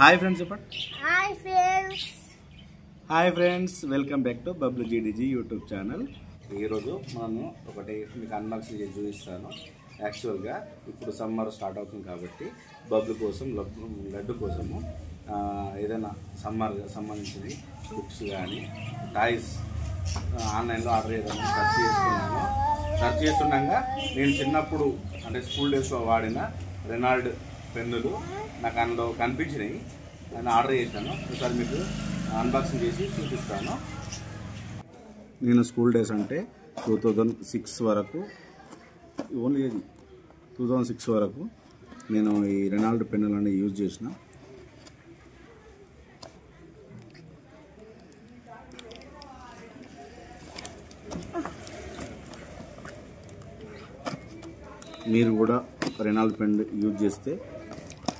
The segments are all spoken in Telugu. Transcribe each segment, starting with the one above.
హాయ్ ఫ్రెండ్స్ చెప్పండి. Hi friends welcome back to Bablu GDG YouTube channel. ఈరోజు మనము ఒకటి మీకు అన్బాక్సింగ్ చేసి చూపిస్తాను. యాక్చువల్గా ఇప్పుడు సమ్మర్ స్టార్ట్ అవుతుంది కాబట్టి బబ్లు కోసం లడ్డు కోసము ఏదైనా సమ్మర్ సంబంధించినవి బుక్స్ కానీ టాయ్స్ ఆన్లైన్లో ఆర్డర్ చేద్దామని సెర్చ్ చేస్తుండగా నేను చిన్నప్పుడు అంటే స్కూల్ డేస్లో వాడిన రెనాల్డ్ పెన్నులు నాకు అందులో కనిపించినాయి. నేను ఆర్డర్ చేశాను. ఒకసారి మీకు అన్బాక్సింగ్ చేసి చూపిస్తాను. నేను స్కూల్ డేస్ అంటే 2006 వరకు, ఓన్లీ 2006 వరకు నేను ఈ రెనాల్డ్ పెన్నులని యూజ్ చేసిన. మీరు కూడా రెనాల్డ్ పెన్ యూజ్ చేస్తే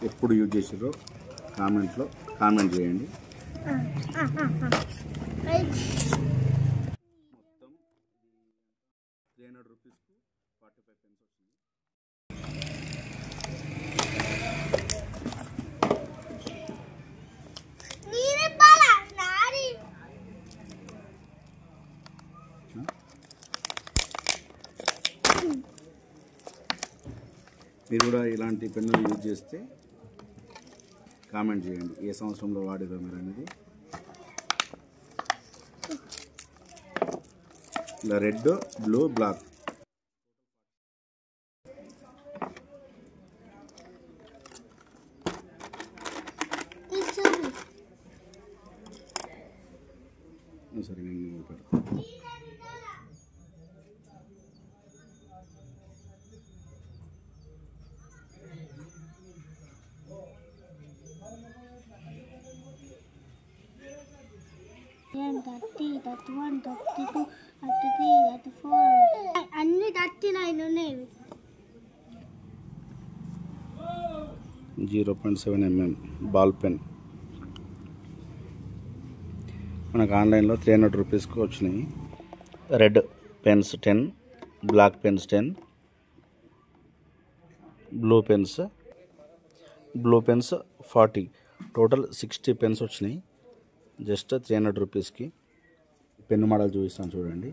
ఎప్పుడు యూజ్ చేసారో కామెంట్లో కామెంట్ చేయండి. మొత్తం 300 రూపీస్కు 45 పెన్స్ వచ్చింది. మీరు కూడా ఇలాంటి పెన్నులు యూజ్ చేస్తే కామెంట్ చేయండి ఏ సంవత్సరంలో వాడేదో మీరు అనేది. ఇలా రెడ్, బ్లూ, బ్లాక్ సరే నేను పెడతాను. అన్ని 39 ఉన్నాయి. 0.7 mm బాల్ పెన్ మనకు ఆన్లైన్లో 300 రూపీస్కి వచ్చినాయి. Red pens 10, black pens 10, blue pens 40, total 60 pens వచ్చినాయి. జస్ట్ 300 రూపీస్కి. పెన్ను మోడల్ చూపిస్తాను చూడండి.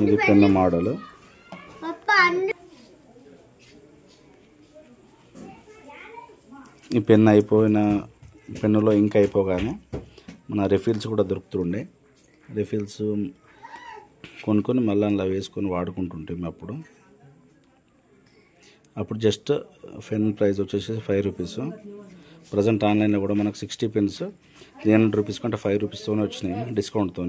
ఇది పెన్ను మోడల్. ఈ పెన్ను అయిపోయిన పెన్నులో ఇంక్ అయిపోగానే మన రిఫిల్స్ కూడా దొరుకుతుండే. రిఫిల్స్ కొనుక్కొని మళ్ళీ అలా వేసుకొని వాడుకుంటుంటాం. అప్పుడు జస్ట్ పెన్ ప్రైస్ వచ్చేసి 5 రూపీస్. ప్రజెంట్ ఆన్లైన్లో కూడా మనకు 60 పెన్స్ 300 రూపీస్ కంటే 5 రూపీస్తోనే వచ్చినాయి డిస్కౌంట్తో.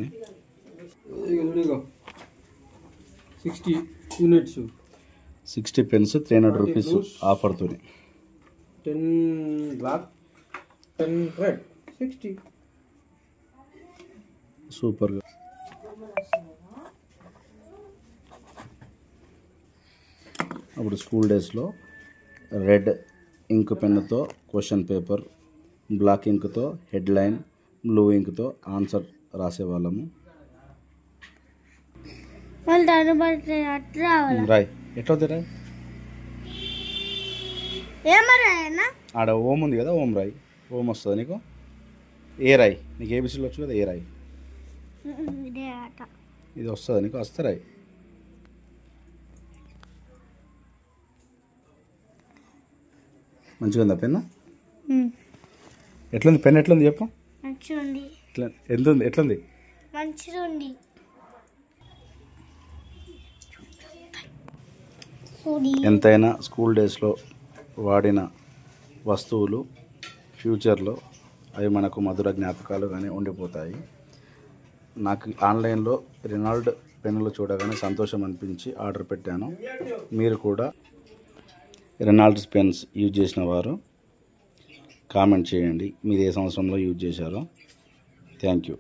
60 పెన్స్ 300 రూపీస్ ఆఫర్తో. 10 బ్లాక్, 10 రెడ్, 60. సూపర్గా. అప్పుడు స్కూల్ డేస్లో రెడ్ ఇంక్ పెన్నుతో క్వశ్చన్ పేపర్, బ్లాక్ ఇంక్తో హెడ్లైన్, బ్లూ ఇంక్తో ఆన్సర్ రాసేవాళ్ళము. రాయ్ ఎట్లా రాయ్ ఆడ ఓం ఉంది కదా, ఓం రాయ్. ఓం వస్తుంది నీకు. ఏ రాయ్ నీకు ఏబిసిలో వచ్చు కదా, ఏ రాయ్. ఇది వస్తుంది నీకు, వస్తే రాయ్. మంచిగా ఉందా పెన్ను? ఎట్లుంది పెన్? ఎట్లుంది చెప్పు. ఎంతుంది? ఎట్లుంది? ఎంతైనా స్కూల్ డేస్లో వాడిన వస్తువులు ఫ్యూచర్లో అవి మనకు మధుర జ్ఞాపకాలుగానే ఉండిపోతాయి. నాకు ఆన్లైన్లో రెనాల్డ్ పెన్నులు చూడగానే సంతోషం అనిపించి ఆర్డర్ పెట్టాను. మీరు కూడా రెనాల్డ్స్ పెన్స్ యూజ్ చేసిన వారు కామెంట్ చేయండి మీరు ఏ సంవత్సరంలో యూజ్ చేశారో. Thank you.